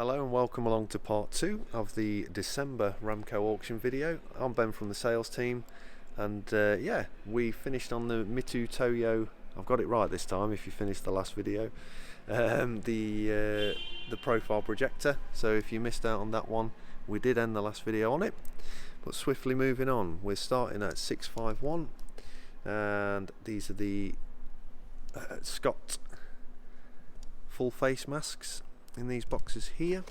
Hello and welcome along to part 2 of the December Ramco auction video. I'm Ben from the sales team, and yeah, we finished on the Mitu Toyo. I've got it right this time if you finished the last video. The profile projector, so if you missed out on that one, we did end the last video on it. But swiftly moving on, we're starting at 651, and these are the Scott full face masks in these boxes here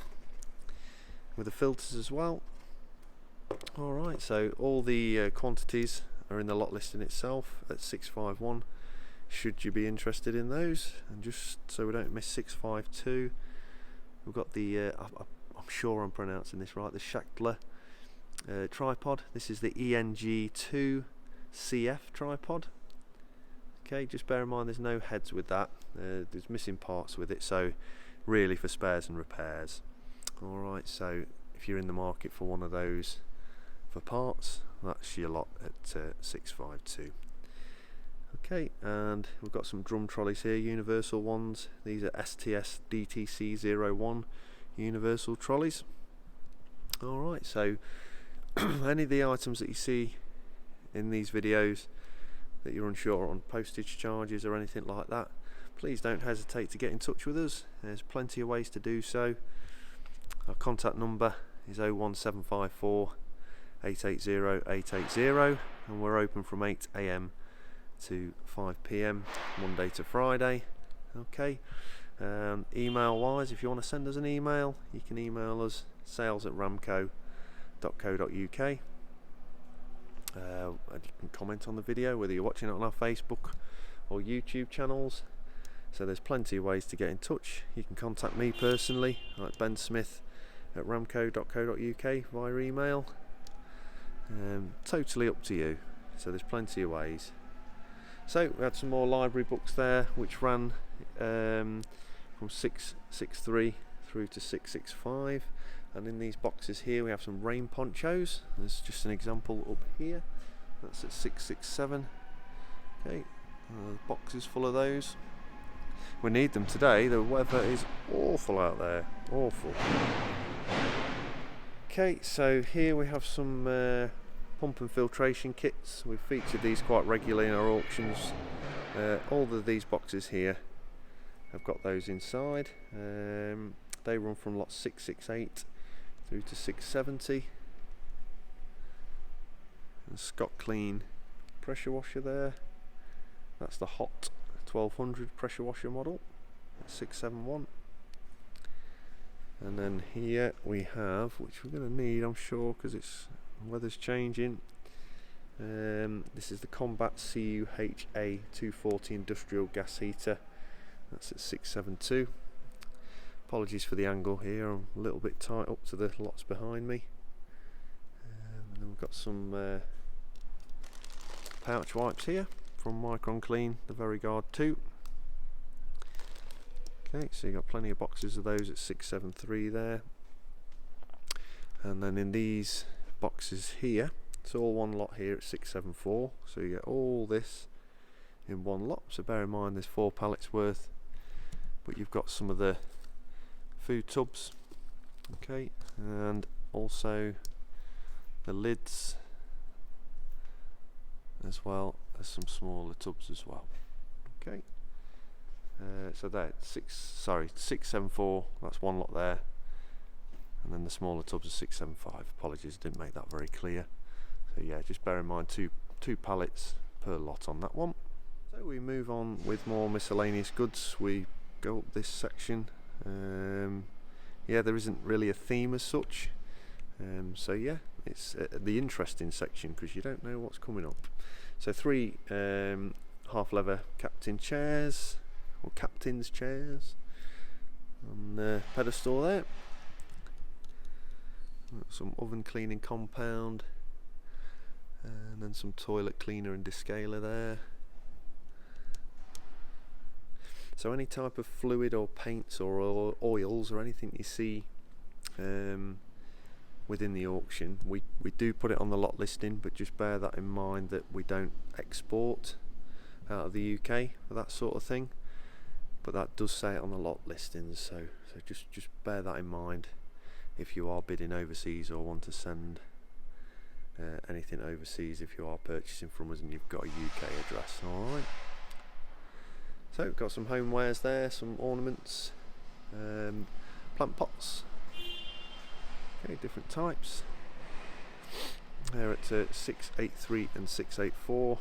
with the filters as well. Alright, so all the quantities are in the lot listing itself at 651 should you be interested in those. And just so we don't miss 652, we've got the I'm sure I'm pronouncing this right, the Schachtler tripod. This is the ENG2 CF tripod. Okay, just bear in mind there's no heads with that, there's missing parts with it, so really for spares and repairs. Alright, so if you're in the market for one of those for parts, that's your lot at 652. Okay, and we've got some drum trolleys here, universal ones. These are STS DTC01 universal trolleys. Alright, so any of the items that you see in these videos that you're unsure on postage charges or anything like that, please don't hesitate to get in touch with us. There's plenty of ways to do so. Our contact number is 01754 880 880, and we're open from 8 AM to 5 PM Monday to Friday. Okay, email wise, if you want to send us an email, you can email us sales@ramco.co.uk. And you can comment on the video whether you're watching it on our Facebook or YouTube channels. So there's plenty of ways to get in touch. You can contact me personally, like Ben Smith at ramco.co.uk via email. Totally up to you. So there's plenty of ways. So we had some more library books there, which ran from 663 through to 665. And in these boxes here we have some rain ponchos. There's just an example up here. That's at 667. Okay, boxes full of those. We need them today. The weather is awful out there, awful. Okay, so here we have some pump and filtration kits. We've featured these quite regularly in our auctions. All of these boxes here have got those inside. They run from lot 668 through to 670. And Scott Clean pressure washer there. That's the hot 1200 pressure washer model, 671. And then here we have, which we're going to need, I'm sure, because it's weather's changing. This is the Combat CUHA 240 industrial gas heater. That's at 672. Apologies for the angle here, I'm a little bit tight up to the lots behind me. And then we've got some pouch wipes here from Micron Clean, the Verigard 2. Okay, so you got plenty of boxes of those at 673 there. And then in these boxes here, it's all one lot here at 674. So you get all this in one lot. So bear in mind there's 4 pallets worth, but you've got some of the food tubs. Okay, and also the lids, as well as some smaller tubs as well. Okay, so there, 674, that's one lot there, and then the smaller tubs are 675. Apologies, didn't make that very clear. So yeah, just bear in mind two pallets per lot on that one. So we move on with more miscellaneous goods. We go up this section. Yeah, there isn't really a theme as such. So yeah, it's the interesting section because you don't know what's coming up. So 3 half leather captain chairs, or captain's chairs, on the pedestal there. Some oven cleaning compound, and then some toilet cleaner and descaler there. So any type of fluid or paints or oils or anything you see within the auction, we do put it on the lot listing, but just bear that in mind that we don't export out of the UK for that sort of thing. but that does say it on the lot listings, so So just bear that in mind if you are bidding overseas or want to send anything overseas, if you are purchasing from us and you've got a UK address. Alright, so we've got some homewares there, some ornaments, plant pots, okay, different types. They're at 683 and 684,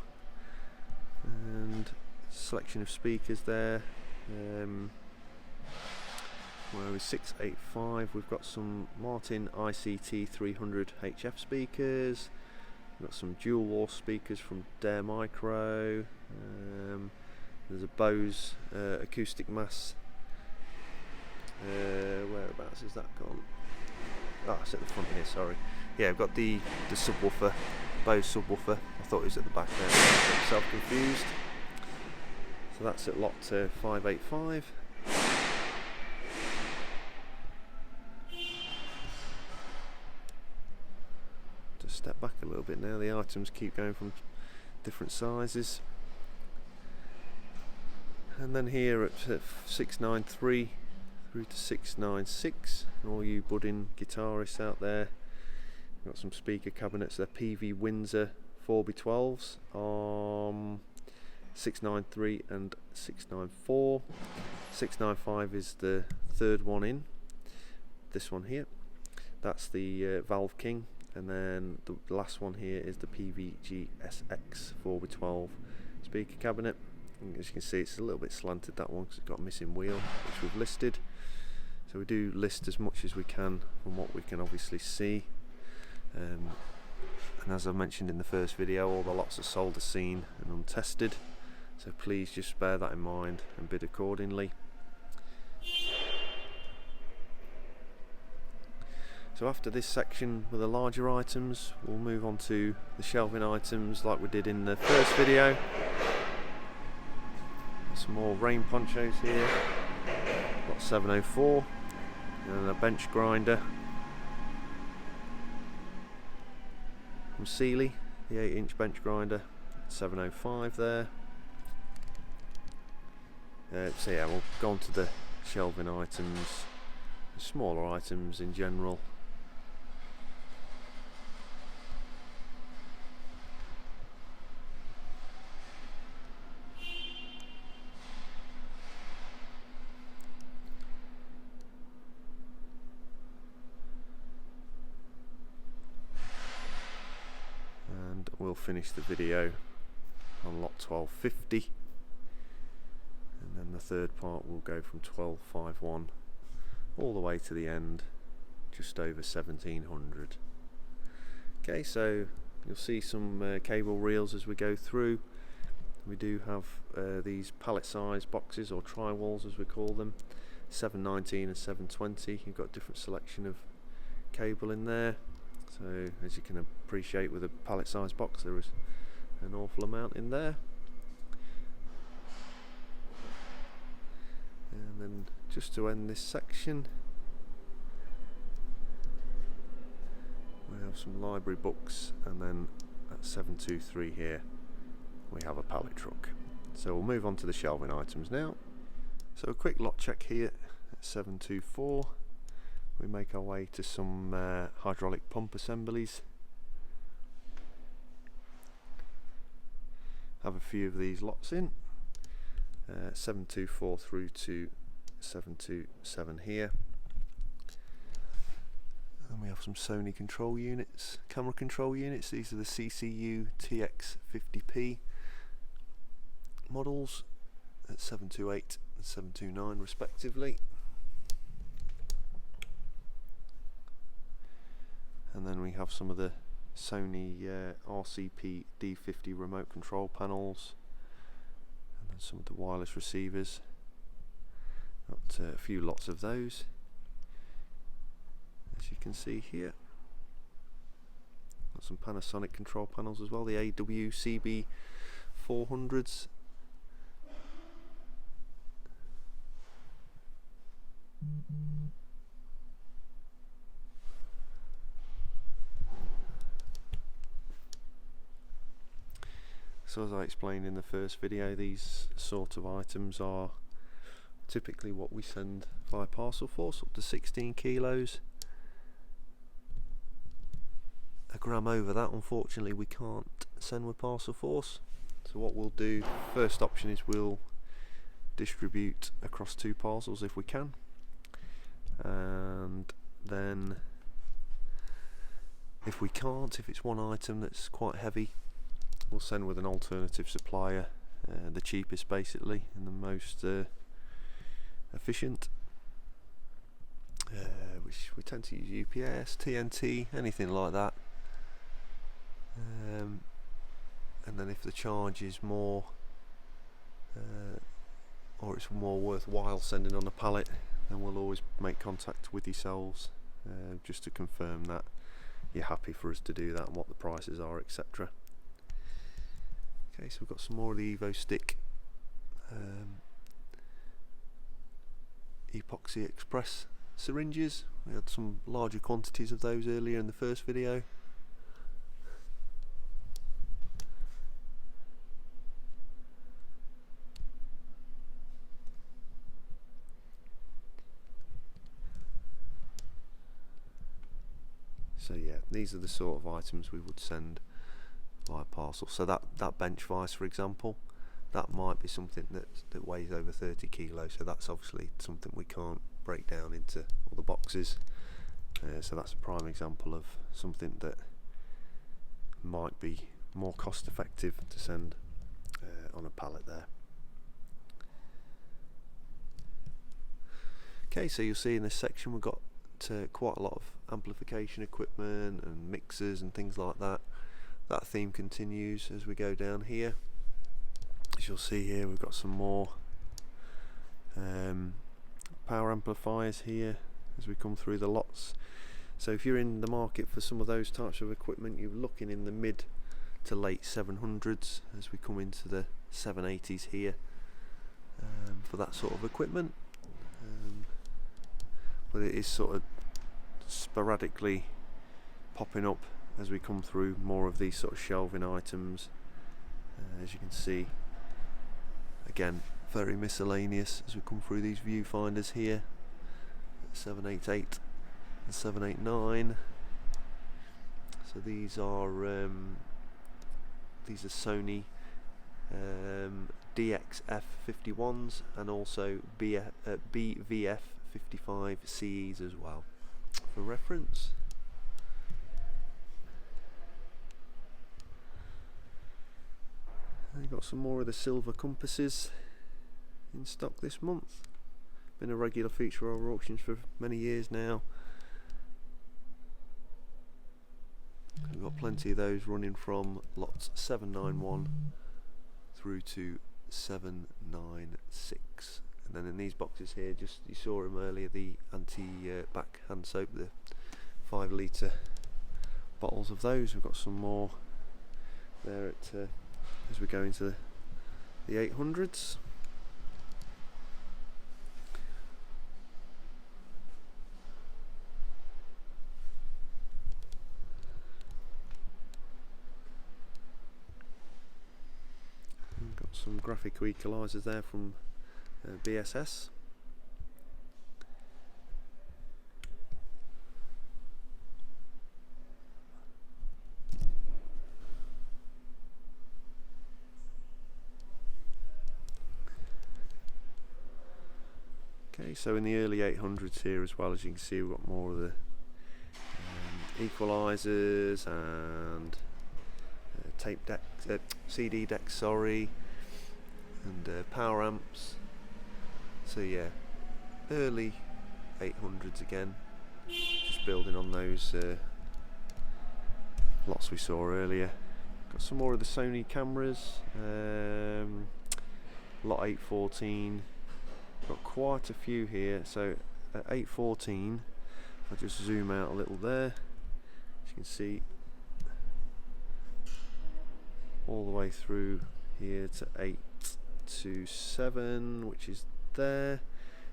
and selection of speakers there. Where is 685? We've got some Martin ICT 300 HF speakers. We've got some dual wall speakers from Dare Micro. There's a Bose acoustic mass. Whereabouts has that gone? Ah, it's at the front here, sorry. Yeah, I've got the subwoofer, Bose subwoofer. I thought it was at the back there, I got myself confused. So that's at lot 585. Just step back a little bit now, the items keep going from different sizes. And then here at 693 through to 696, all you budding guitarists out there, got some speaker cabinets. They're PV Windsor 4x12s, 693 and 694. 695 is the third one in, this one here, that's the Valve King, and then the last one here is the PVG SX 4x12 speaker cabinet. And as you can see, it's a little bit slanted, that one, because it's got a missing wheel, which we've listed. So we do list as much as we can from what we can obviously see. And as I mentioned in the first video, all the lots are sold as seen and untested, so please just bear that in mind and bid accordingly. So after this section with the larger items, we'll move on to the shelving items like we did in the first video. Some more rain ponchos here, got 704, and a bench grinder from Sealy, the 8-inch bench grinder, 705 there. So yeah, we'll go on to the shelving items, the smaller items in general. And we'll finish the video on lot 1250. And then the third part will go from 1251 all the way to the end, just over 1700. Okay, so you'll see some cable reels as we go through. We do have these pallet size boxes, or tri-walls as we call them, 719 and 720. You've got a different selection of cable in there. So as you can appreciate, with a pallet size box there is an awful amount in there. And then just to end this section, we have some library books, and then at 723 here we have a pallet truck. So we'll move on to the shelving items now. So a quick lot check here at 724. We make our way to some hydraulic pump assemblies. Have a few of these lots in. 724 through to 727 here. And we have some Sony control units, camera control units. These are the CCU TX50P models at 728 and 729 respectively. And then we have some of the Sony RCP D50 remote control panels, and then some of the wireless receivers. Got a few lots of those, as you can see here. Got some Panasonic control panels as well, the AWCB 400s. So as I explained in the first video, these sort of items are typically what we send via parcel force, up to 16 kilos. A gram over that, unfortunately, we can't send with parcel force. So what we'll do, first option is we'll distribute across 2 parcels if we can, and then if we can't, if it's one item that's quite heavy, we'll send with an alternative supplier, the cheapest basically and the most efficient, which we tend to use UPS, TNT, anything like that. And then if the charge is more or it's more worthwhile sending on a pallet, then we'll always make contact with yourselves just to confirm that you're happy for us to do that and what the prices are, etc. Okay, so we've got some more of the Evo Stick Epoxy Express syringes. We had some larger quantities of those earlier in the first video. So yeah, these are the sort of items we would send via parcel. So that bench vise, for example, that might be something that weighs over 30 kilos, so that's obviously something we can't break down into all the boxes. So that's a prime example of something that might be more cost effective to send on a pallet there. Okay, so you'll see in this section we've got quite a lot of amplification equipment and mixers and things like that. That theme continues as we go down here. As you'll see here, we've got some more power amplifiers here as we come through the lots. So if you're in the market for some of those types of equipment, you're looking in the mid to late 700s as we come into the 780s here for that sort of equipment. But it is sort of sporadically popping up as we come through more of these sort of shelving items. As you can see, again, very miscellaneous as we come through these viewfinders here. 788 and 789. So these are Sony DXF 51s and also BVF 55 CEs as well, for reference. And you've got some more of the silver compasses in stock this month. Been a regular feature of our auctions for many years now. We've got plenty of those running from lots 791 through to 796. And then in these boxes here, just you saw them earlier, the anti-back hand soap, the 5 litre bottles of those. We've got some more there at as we go into the 800s. We've got some graphical equalisers there from BSS. Okay, so in the early 800s here as well, as you can see, we've got more of the equalisers and tape decks, CD decks, sorry, and power amps. So yeah, early 800s again, just building on those lots we saw earlier. Got some more of the Sony cameras, lot 814. Got quite a few here. So at 814, if I just zoom out a little there, as you can see, all the way through here to 827, which is there.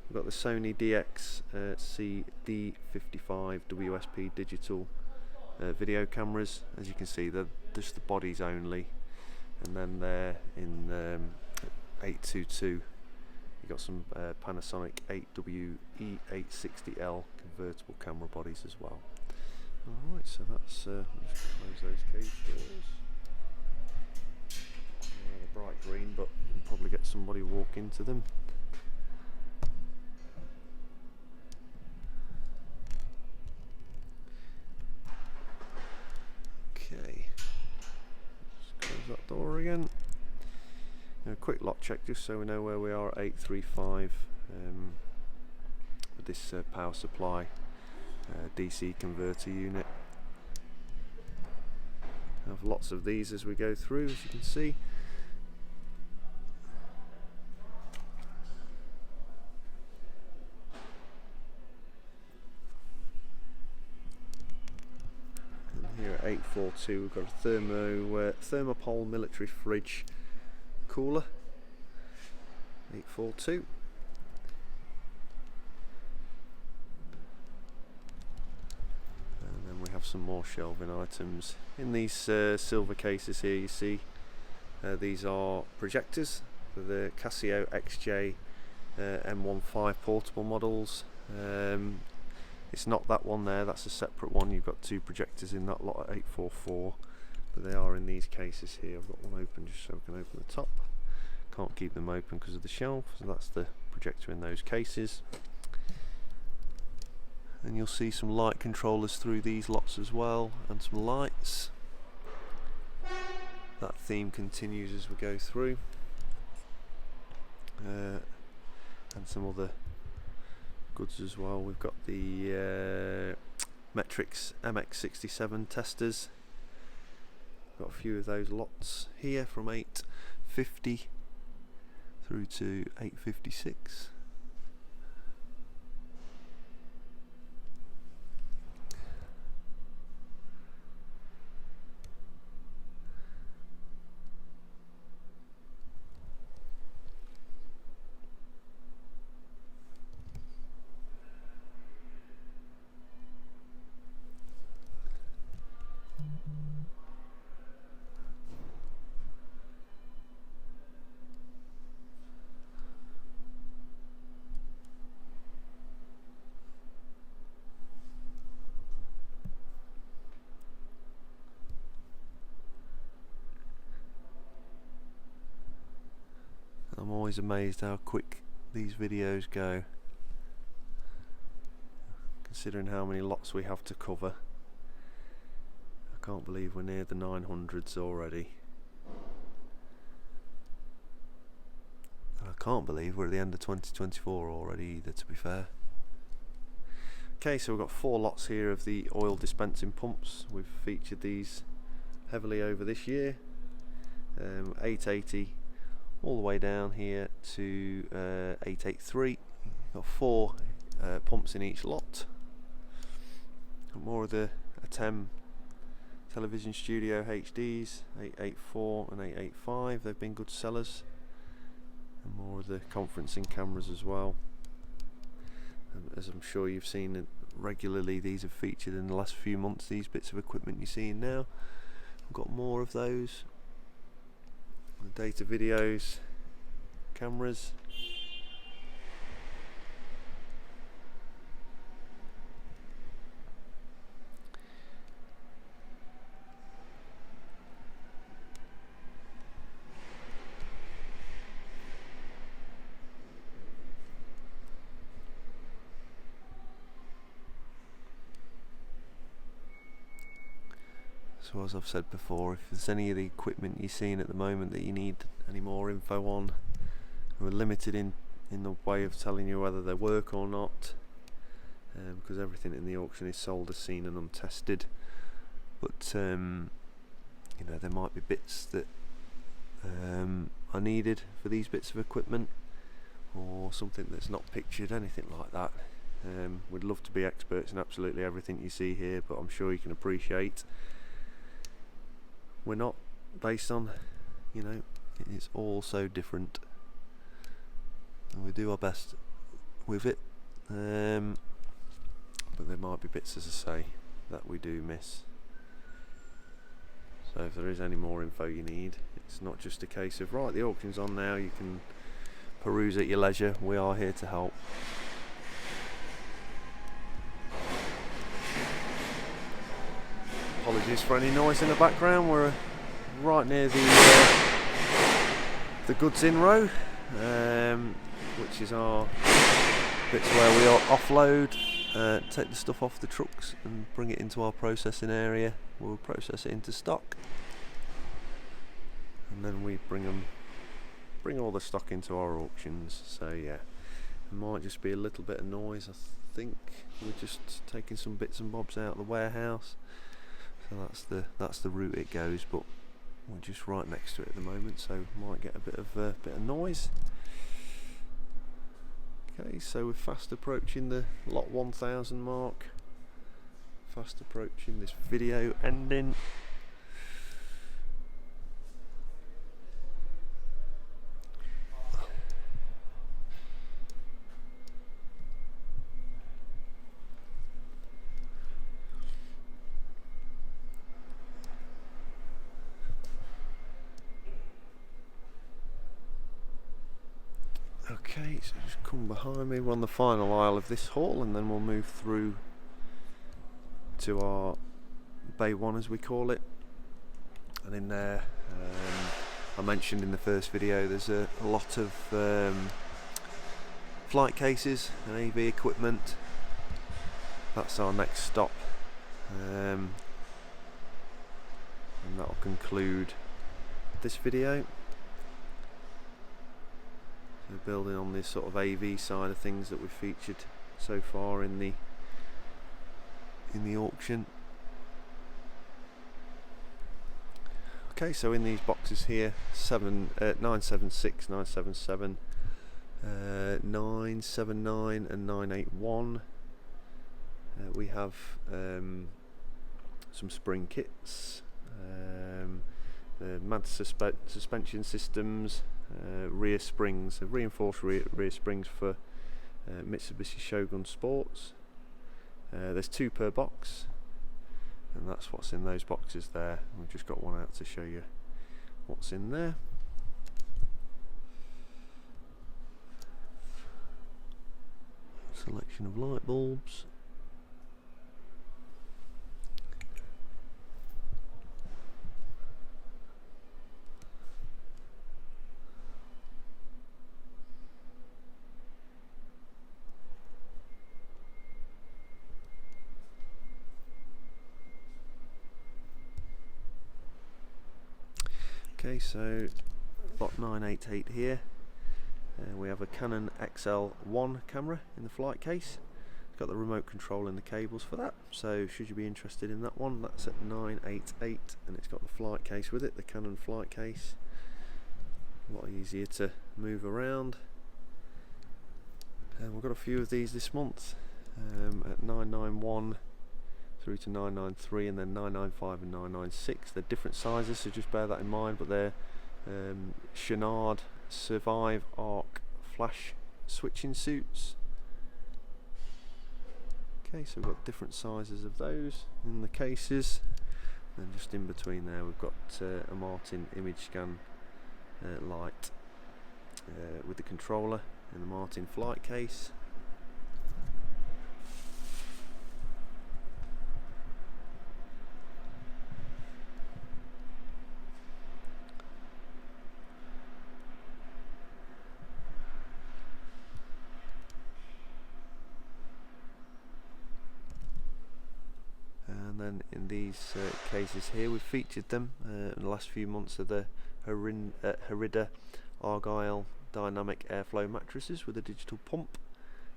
We've got the Sony DX CD55 WSP digital video cameras. As you can see, they're just the bodies only, and then there in 822 You've got some Panasonic 8WE860L convertible camera bodies as well. Alright, so that's, just close those cage doors. They're bright green, but we'll probably get somebody walk into them. Okay, just close that door again. A quick lot check just so we know where we are at 835 with this power supply DC converter unit. I have lots of these as we go through, as you can see. And here at 842 we've got a thermopole military fridge cooler. 842. And then we have some more shelving items in these silver cases here. You see these are projectors for the Casio XJ M15 portable models. It's not that one there, that's a separate one. You've got two projectors in that lot at 844, but they are in these cases here. I've got one open just so I can open the top. Can't keep them open because of the shelf, so that's the projector in those cases. And you'll see some light controllers through these lots as well, and some lights. That theme continues as we go through. And some other goods as well. We've got the Metrix MX67 testers. Got a few of those lots here from 850 through to 856. I'm always amazed how quick these videos go, considering how many lots we have to cover. I can't believe we're near the 900s already. And I can't believe we're at the end of 2024 already either, to be fair. Okay, so we've got 4 lots here of the oil dispensing pumps. We've featured these heavily over this year. 880 all the way down here to 883. Got 4 pumps in each lot. Got more of the ATEM television studio HDs, 884 and 885. They've been good sellers. And more of the conferencing cameras as well. As I'm sure you've seen regularly, these have featured in the last few months, these bits of equipment you're seeing now. We've got more of those. The data videos, cameras. So as I've said before, if there's any of the equipment you're seeing at the moment that you need any more info on, we're limited in the way of telling you whether they work or not, because everything in the auction is sold as seen and untested. But you know, there might be bits that are needed for these bits of equipment, or something that's not pictured, anything like that. We'd love to be experts in absolutely everything you see here, but I'm sure you can appreciate we're not, based on, you know, it's all so different, and we do our best with it, but there might be bits, as I say, that we do miss. So if there is any more info you need, it's not just a case of, right, the auction's on now, you can peruse at your leisure. We are here to help. Apologies for any noise in the background. We're right near the goods in row, which is our bits where we offload, take the stuff off the trucks and bring it into our processing area. We'll process it into stock, and then we bring all the stock into our auctions. So yeah, it might just be a little bit of noise. I think we're just taking some bits and bobs out of the warehouse. So that's the route it goes, but we're just right next to it at the moment, so might get a bit of noise. Okay, so we're fast approaching the lot 1000 mark. Fast approaching this video ending. Okay, so just come behind me. We're on the final aisle of this haul, and then we'll move through to our Bay 1, as we call it. And in there, I mentioned in the first video, there's a lot of flight cases and AV equipment. That's our next stop, and that'll conclude this video. So building on this sort of AV side of things that we've featured so far in the auction. Okay, so in these boxes here, 976, 977, 979 and 981, we have some spring kits, the MAD suspension systems, rear springs, reinforced rear springs for Mitsubishi Shogun Sports. There's 2 per box, and that's what's in those boxes there. We've just got one out to show you what's in there. Selection of light bulbs. Okay, so lot 988 here. We have a Canon XL1 camera in the flight case. It's got the remote control and the cables for that, so should you be interested in that one, that's at 988, and it's got the flight case with it, the Canon flight case. A lot easier to move around. And we've got a few of these this month, at 991 through to 993, and then 995 and 996. They're different sizes, so just bear that in mind, but they're Chenard Survive Arc flash switching suits. Okay, so we've got different sizes of those in the cases, and just in between there we've got a Martin image scan light with the controller in the Martin flight case. And then in these cases here, we've featured them in the last few months of the Herida Argyle dynamic airflow mattresses with a digital pump.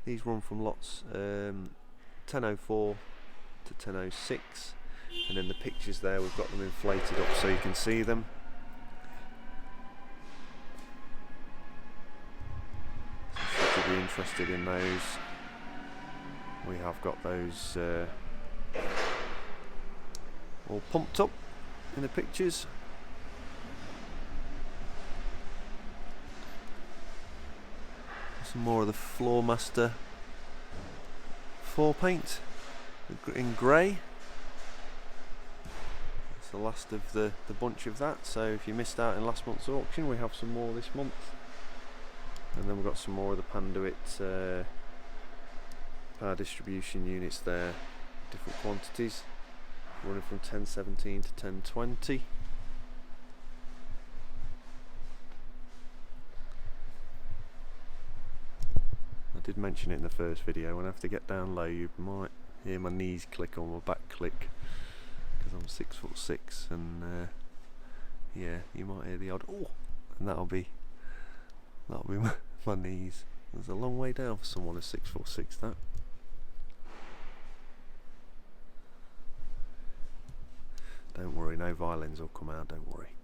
These run from lots 1004 to 1006, and in the pictures there we've got them inflated up so you can see them. So if you'd be interested in those, we have got those all pumped up in the pictures. Some more of the Floormaster 4 paint in grey. It's the last of the bunch of that, so if you missed out in last month's auction, we have some more this month. And then we've got some more of the Panduit power distribution units there, different quantities, running from 1017 to 1020. I did mention it in the first video, when I have to get down low you might hear my knees click or my back click, because I'm 6'6", and yeah, you might hear the odd "oh", and that'll be my knees. There's a long way down for someone who's 6'6", that. Don't worry, no violins will come out, don't worry.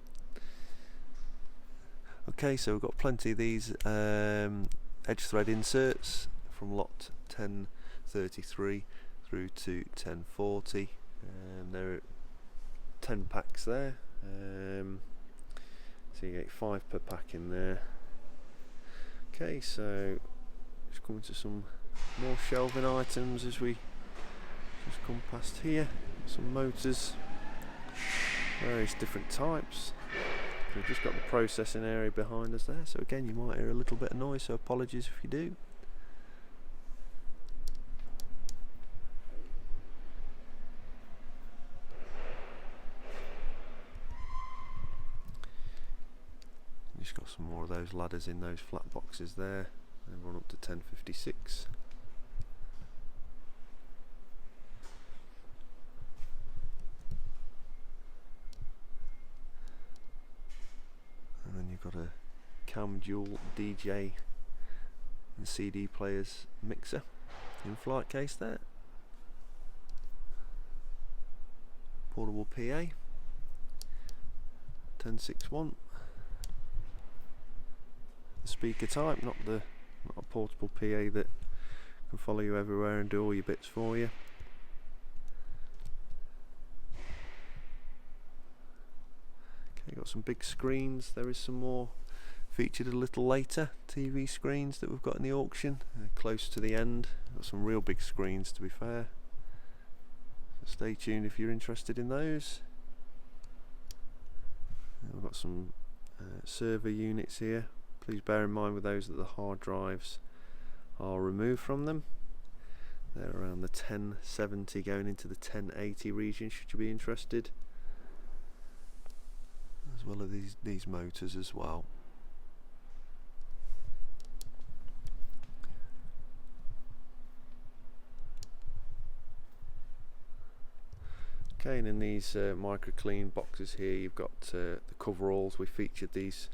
Okay, so we've got plenty of these edge thread inserts from lot 1033 through to 1040. There are 10 packs there, so you get 5 per pack in there. Okay, so just coming to some more shelving items as we just come past here. Some motors, various different types. We've just got the processing area behind us there, so again you might hear a little bit of noise, so apologies if you do. Just got some more of those ladders in those flat boxes there. They run up to 1056. And then you've got a Cam Dual DJ and CD players mixer in flight case there. Portable PA 1061. The speaker type, not a portable PA that can follow you everywhere and do all your bits for you. Okay, got some big screens. There is some more featured a little later, TV screens that we've got in the auction, close to the end. Got some real big screens, to be fair, so stay tuned if you're interested in those. We've got some server units here. Please bear in mind with those that the hard drives are removed from them. They're around the 1070 going into the 1080 region, should you be interested, as well as these motors as well. Okay, and in these micro clean boxes here you've got the coveralls. We featured these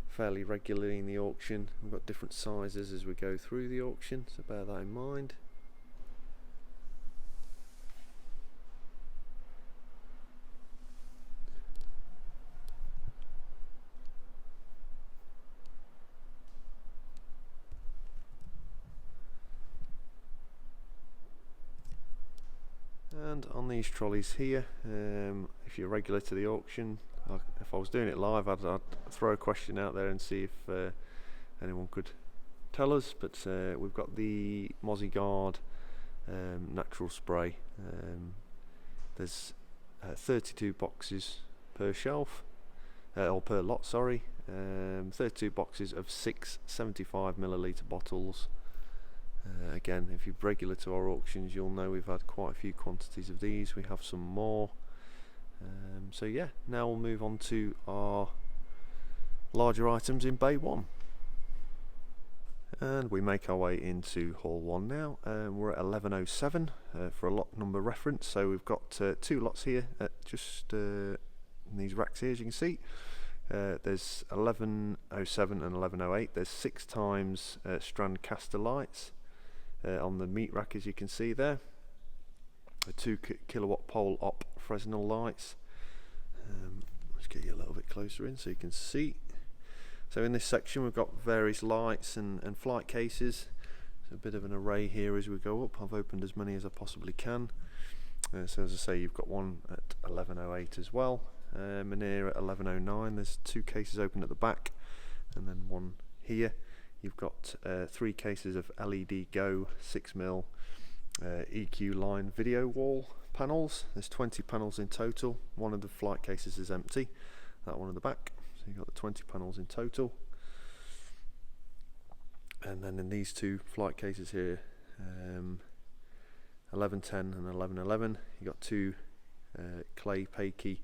fairly regularly in the auction. We've got different sizes as we go through the auction, so bear that in mind. And on these trolleys here, if you're regular to the auction, if I was doing it live, I'd throw a question out there and see if anyone could tell us. But we've got the Mozzie Guard natural spray. There's 32 boxes per shelf, or per lot, sorry. 32 boxes of 6 75ml bottles. Again, if you're regular to our auctions, you'll know we've had quite a few quantities of these. We have some more. So yeah, now we'll move on to our larger items in Bay 1. And we make our way into Hall 1 now. We're at 1107 for a lot number reference. So we've got 2 lots here at just in these racks here, as you can see. There's 1107 and 1108. There's 6 times strand caster lights on the meat rack, as you can see there. 2 kilowatt pole op Fresnel lights. Let's get you a little bit closer in so you can see. So in this section we've got various lights and flight cases. There's a bit of an array here as we go up. I've opened as many as I possibly can. So as I say, you've got one at 1108 as well, and here at 1109 there's 2 cases open at the back, and then one here. You've got 3 cases of LED Go 6mm EQ line video wall panels. There's 20 panels in total. One of the flight cases is empty, that one at the back, so you've got the 20 panels in total. And then in these two flight cases here, 1110 and 1111, you got two clay Pakey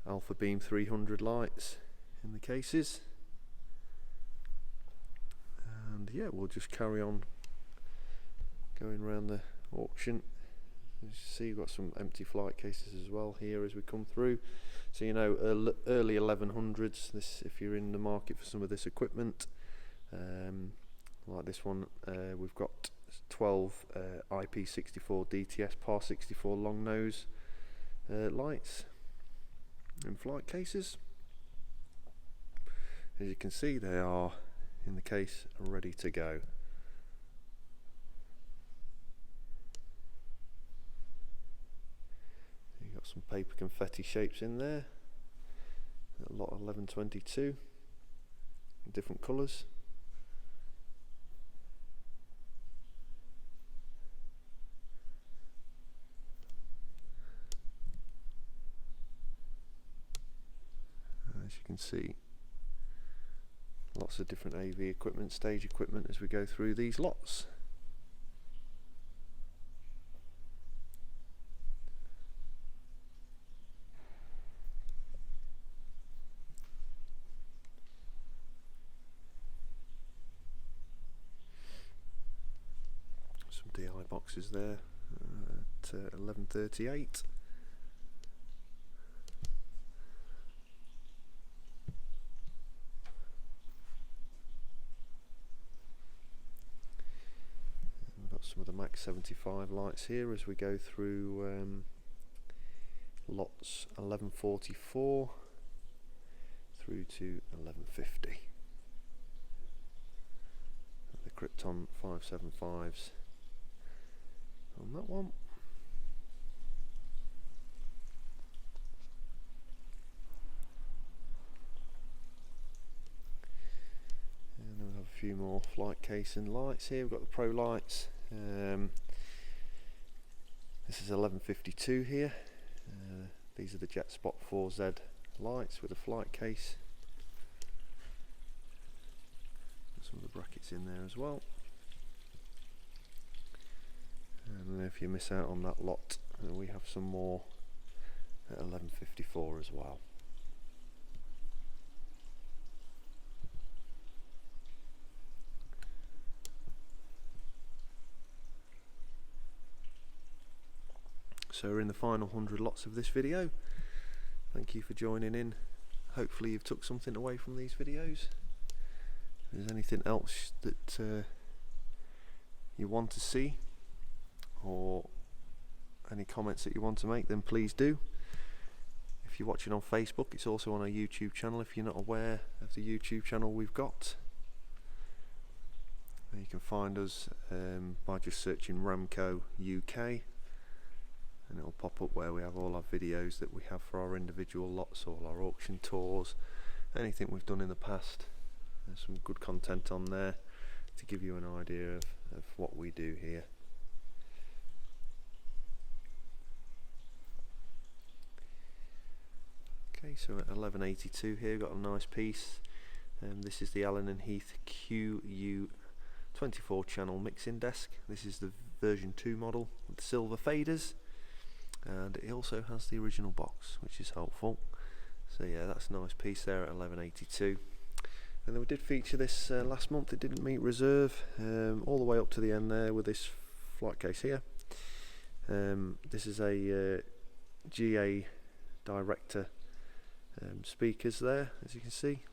Alpha Beam 300 lights in the cases. And yeah, we'll just carry on going around the auction. As you see, we've got some empty flight cases as well here as we come through. So you know, early 1100s, this, if you're in the market for some of this equipment, like this one, we've got 12 IP64 DTS Par 64 long nose lights in flight cases. As you can see, they are in the case ready to go. You've got some paper confetti shapes in there, a lot of 1122, different colours. As you can see, lots of different AV equipment, stage equipment as we go through these lots. Some DI boxes there at 1138. Some of the Max 75 lights here as we go through lots 1144 through to 1150. The Krypton 575s on that one. And then we have a few more flight case and lights here. We've got the Pro lights. This is 1152 here. These are the Jet Spot 4Z lights with a flight case. Some of the brackets in there as well. And then if you miss out on that lot, we have some more at 1154 as well. So we're in the final 100 lots of this video. Thank you for joining in. Hopefully you've took something away from these videos. If there's anything else that you want to see, or any comments that you want to make, then please do. If you're watching on Facebook, it's also on our YouTube channel if you're not aware of the YouTube channel we've got. You can find us by just searching Ramco UK, and it'll pop up where we have all our videos that we have for our individual lots, all our auction tours, anything we've done in the past. There's some good content on there to give you an idea of what we do here. Okay, so at 1182 here, got a nice piece. This is the Allen and Heath QU 24 channel mixing desk. This is the version 2 model with the silver faders, and it also has the original box, which is helpful. So yeah, that's a nice piece there at 1182. And then we did feature this last month. It didn't meet reserve, all the way up to the end there with this flight case here. This is a GA Director speakers there, as you can see,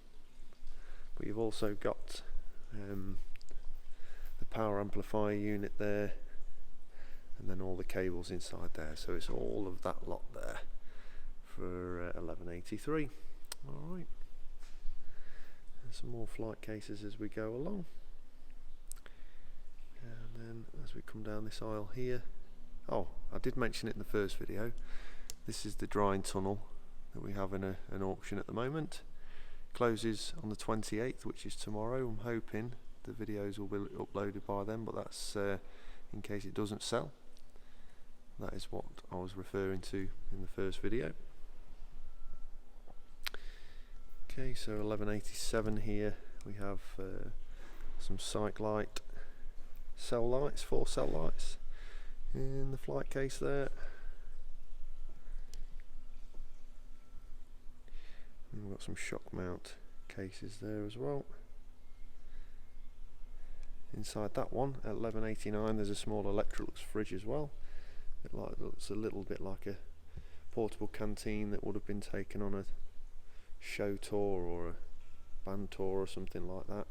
but you've also got the power amplifier unit there, and then all the cables inside there. So it's all of that lot there for 1183. Alright, some more flight cases as we go along, and then as we come down this aisle here, oh, I did mention it in the first video, this is the drying tunnel that we have in an auction at the moment. Closes on the 28th, which is tomorrow. I'm hoping the videos will be uploaded by then, but that's in case it doesn't sell. That is what I was referring to in the first video. Okay, so 1187 here we have some cyc light cell lights, 4 cell lights in the flight case there. And we've got some shock mount cases there as well. Inside that one at $11.89 there's a small Electrolux fridge as well. It looks a little bit like a portable canteen that would have been taken on a show tour or a band tour or something like that.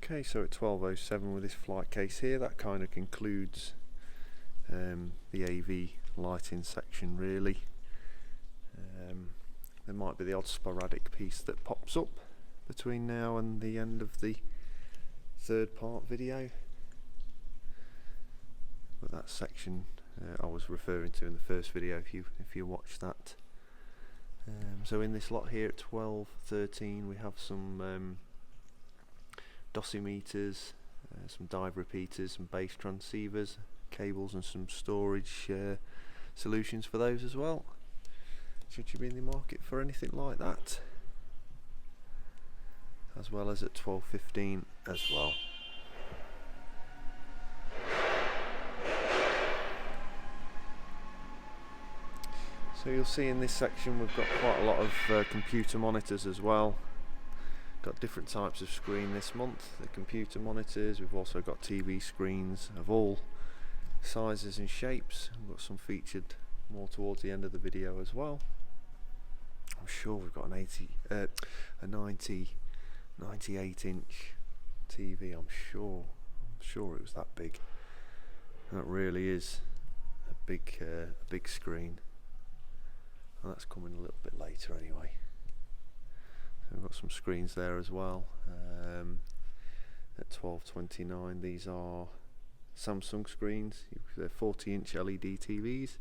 Okay, so at 12:07 with this flight case here, that kind of concludes the AV lighting section really. There might be the odd sporadic piece that pops up between now and the end of the 3rd part video, but that section I was referring to in the first video if you watched that. So in this lot here at 12:13 we have some dosimeters, some dive repeaters, some base transceivers, cables and some storage solutions for those as well, should you be in the market for anything like that, as well as at 12:15 as well. So you'll see in this section we've got quite a lot of computer monitors as well. Got different types of screen this month, the computer monitors. We've also got TV screens of all sizes and shapes. We've got some featured more towards the end of the video as well. I'm sure we've got a 98-inch TV. I'm sure it was that big. That really is a big screen. And that's coming a little bit later anyway. So we've got some screens there as well. At 12:29 these are Samsung screens. They're 40-inch LED TVs.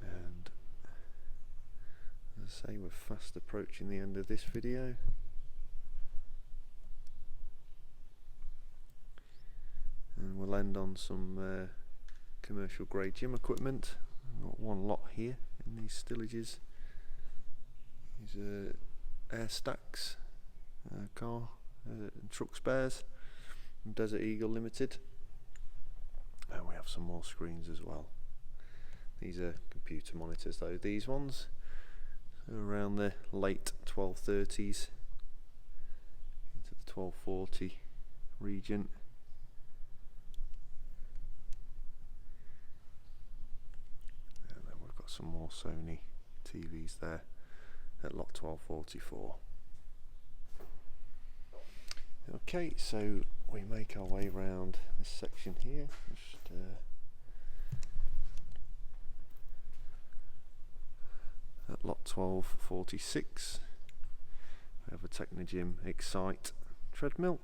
And as I say, we're fast approaching the end of this video. And we'll end on some commercial grade gym equipment. I've got one lot here in these stillages. These are air stacks, car and truck spares from Desert Eagle Limited. And we have some more screens as well. These are computer monitors though, these ones. So around the late 1230s into the 1240 region. Some more Sony TVs there at lot 1244. Okay, so we make our way around this section here. Just, at lot 1246 we have a Technogym Excite treadmill,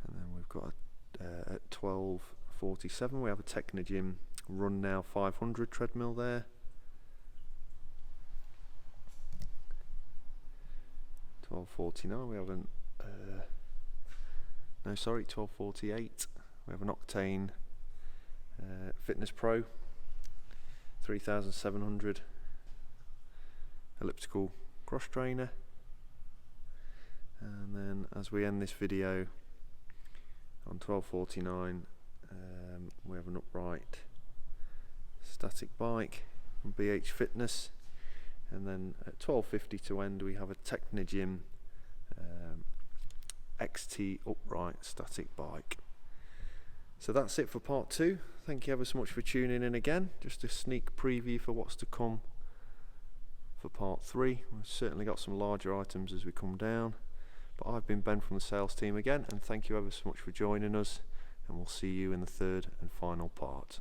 and then we've got at 12:47 we have a Technogym Run Now 500 treadmill there. 12:49 we have an 12:48 we have an Octane Fitness Pro 3700 elliptical cross trainer. And then as we end this video on 12:49 we have an upright static bike from BH Fitness, and then at 12:50 to end we have a Technogym XT upright static bike. So that's it for part 2. Thank you ever so much for tuning in again. Just a sneak preview for what's to come for part 3. We've certainly got some larger items as we come down, but I've been Ben from the sales team again, and thank you ever so much for joining us, and we'll see you in the 3rd and final part.